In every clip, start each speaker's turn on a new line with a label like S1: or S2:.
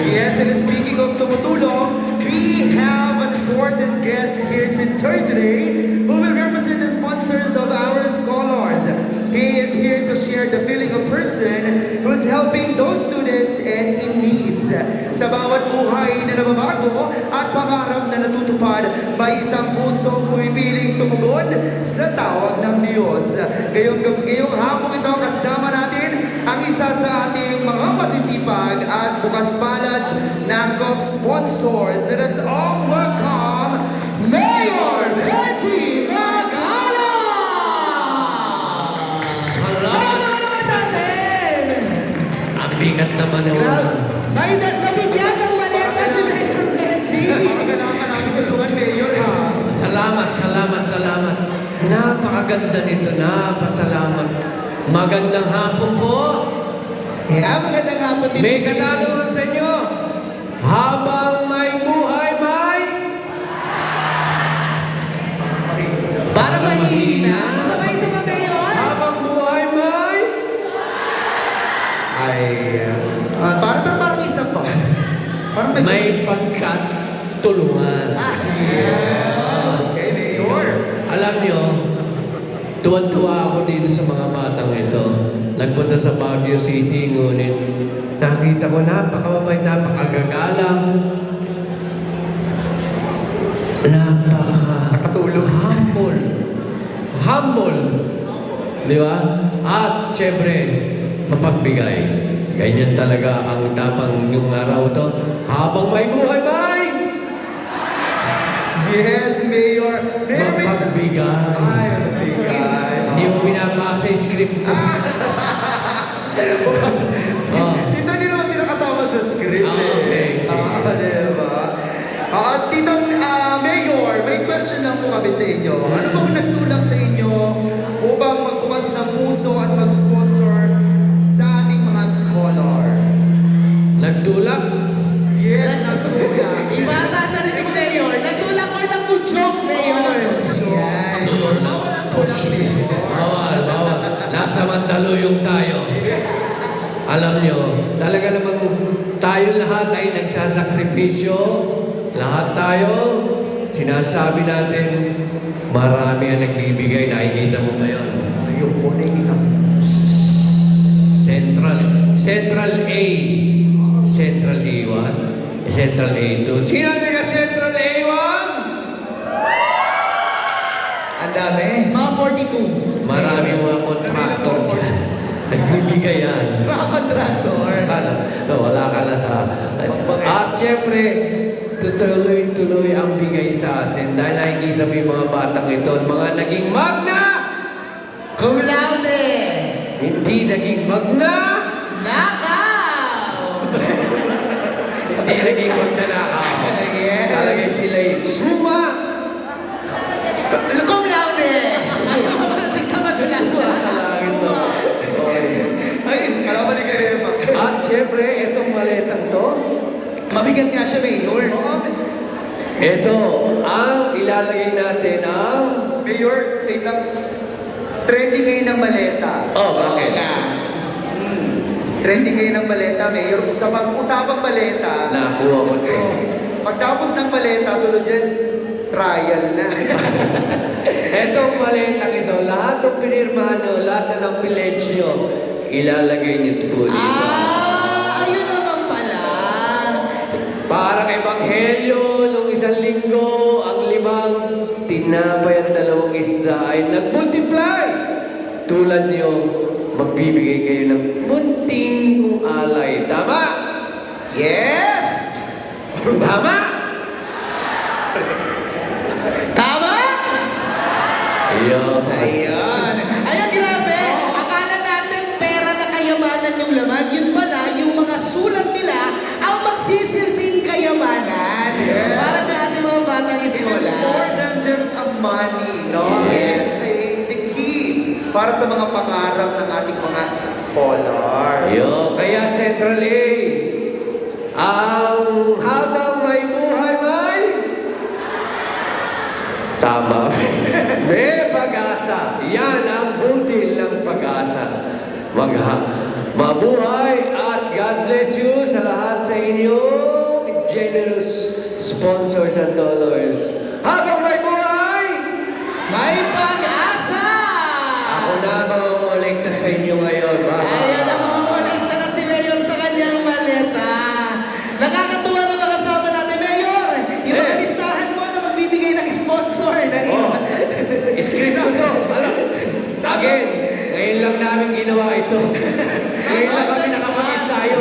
S1: Yes, and speaking of tumutulong, we have an important guest here today who will represent the sponsors of our scholars. He is here to share the feeling of person who is helping those students and in needs. Sa bawat buhay na nababago at pangarap na natutupad, may isang puso pumipiling tumugon sa tawag ng Diyos. Ngayong hapon ito, kasama natin ang isa sa ating mga masisipag at bukas palad ng COP sponsors. Let us all welcome Mayor Benji Magala!
S2: Salamat natin! Ang bigat naman naman.
S3: May nabigyan ng maleta si Mayor Benji.
S1: Parang kailangan namin tulungan, Mayor, ha?
S2: Salamat. Napakaganda nito, napasalamat. Magandang hapon po.
S3: Yeah, magandang hapon din.
S2: May katanungan sa inyo. Habang may buhay, may...
S3: Para mahina. Sabay sa mga Mayor.
S2: Habang buhay, may...
S1: Parang isa pa. Parang medyo...
S2: May pagkatulungan.
S1: Yes. Okay, Mayor.
S2: Alam nyo, tuwan-tuwa ako dito sa mga batang ito. Nagpunta sa Baguio City, ngunit nakita ko napakamabait, napakagagalang,
S1: Nakatulog.
S2: humble. Di ba? At syempre, mapagbigay. Ganyan talaga ang tapang yung araw to. Habang may buhay, may
S1: Yes, Mayor. Mayor, may...
S2: mapagbigay.
S1: Ay, magbigay.
S2: Hindi mo binabasa yung script ko.
S1: Tito, hindi naman sila kasama sa script
S2: Okay.
S1: Diba? Titong Mayor, may question lang po kami sa inyo. Ano bang nagtulak sa inyo upang magbukas ng puso at mag-sponsor sa ating mga scholar?
S2: Nagtulak?
S1: Yes, nagtulak.
S3: Iba tatanong ni Mayor. Nagtulak or nagtudyok, Mayor? Yan.
S1: Bawal ang tulak, Mayor.
S2: Bawal. Nasa Mandaluyong tayo. Alam nyo, talaga namang tayo lahat ay nagsasakripisyo. Lahat tayo, sinasabi natin, marami ang nagbibigay. Nakikita mo ngayon.
S1: Ayun po, nakikita ko.
S2: Central A. Central A1. Central A2. Sino ang taga Central A1?
S3: Ang dami. Mga 42.
S2: Marami mga contractor dyan. Nagbibigay yan.
S3: Mga contractor.
S2: Wala ka na sa... At syempre, tutuloy-tuloy ang bigay sa atin dahil nakikita mo yung mga batang ito, mga naging magna!
S3: Cum laude.
S2: Hindi naging magna!
S3: Nakaw.
S2: Hindi naging magna nakaw.
S3: Yes.
S2: Talagang sila'y suma!
S3: Cum laude. Hindi ka madulas.
S2: Suma sa langit to.
S1: Kalaban ni Kerema.
S2: At syempre, itong maletang to,
S3: Mabigat nga siya, Mayor.
S2: ito, ang ilalagay natin ang...
S1: Mayor, wait lang. Trending ngayon ng maleta.
S2: Oh, bakit?
S1: Trending ngayon ng maleta, Mayor. Usapang maleta.
S2: Nakuha ko
S1: Diyos
S2: na eh.
S1: Pagtapos ng maleta, sunod yan, trial na.
S2: Etong maletang ito, lahat ng pinirmahan nyo, lahat na ng pledge nyo, ilalagay niyo po dito.
S3: Ayun naman pala.
S2: Parang ebanghelyo, nung isang linggo, ang 5 tinapay at 2 isda ay nag-multiply. Tulad nyo, magbibigay kayo ng munting kung alay. Tama?
S3: Yes!
S2: Tama?
S3: Tama?
S2: Ayun.
S3: Ayun. Ayun, grabe. Akala natin pera na kayamanan yung laman. Yun pala, yung mga sulat nila ang magsisilbing kayamanan.
S1: Yes.
S3: Para sa ating mga batang
S1: It is
S3: eskola.
S1: more than just a money, no? It
S3: Yes.
S1: is the key para sa mga pangarap ng ating mga scholar.
S2: Ayun. Kaya Central A, ang habang may buhay may... Tama. May pag-asa. Yan ang butil ng pag-asa. Mabuhay at God bless you sa lahat sa inyo. generous sponsors and dollars. Habang may buhay,
S3: May pag-asa!
S2: ako na mangongolekta sa inyo ngayon.
S3: Ayan ang mga kolekta na si Mayor sa kanyang maleta. Nakakatuwa na makasama natin, Mayor. Yung mga listahan mo na magbibigay ng sponsor na
S2: Oh, script ko to. Alam, sa akin, ngayon lang namin ginawa ito. Ngayon lang kami nakapag-ensayo.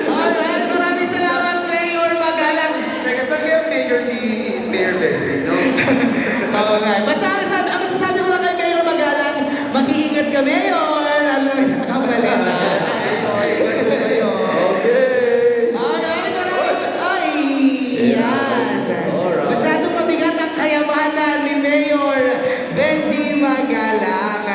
S3: Alright, maraming salamat, Mayor Magalang.
S1: Teka, saan kaya Mayor si Mayor Benji, no?
S3: Oo nga. Ang masasabi ko lang kay Mayor Magalang, mag-iingat ka, Mayor. Alam mo, nakamaleta.
S1: Ingat po kayo.
S3: Alright, maraming... Ay, yan.
S2: Alright.
S3: Masyadong mabigat ang kayamanan ni Mayor Benji Magalang.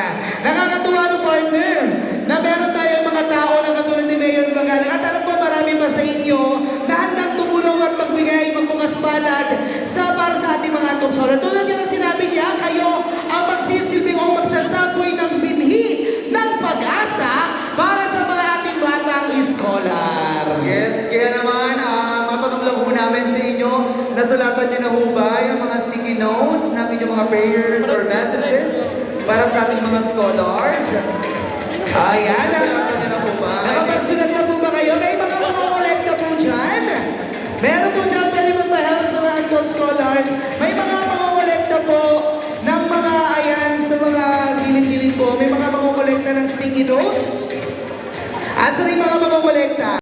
S3: Nakakatuwa ng partner na meron tayong mga tao na katulad ni Mayor Magalang. At alam ko marami pa sa inyo na handang tumulong at magbigay, magbukas palad para sa ating mga top scholar. Tulad yan ang sinabi niya, kayo ang magsisilbing o magsasaboy ng binhi ng pag-asa para sa mga ating batang scholar.
S1: Yes, kaya naman, matanong lang po namin sa inyo, nasulatan niyo na ho ba yung mga sticky notes ng inyong mga prayers or messages para sa ating mga scholars?
S3: Ayan.
S1: Nasulatan niyo na po ba?
S3: Nakapagsulat na po ba kayo? May mga kolekta po dyan. Meron po dyan pwede magpa-help sa mga top scholars. May mga kolekta po ng mga ayan sa mga gilid-gilid po. May mga kolekta ng sticky notes. Asa rin mga kolekta?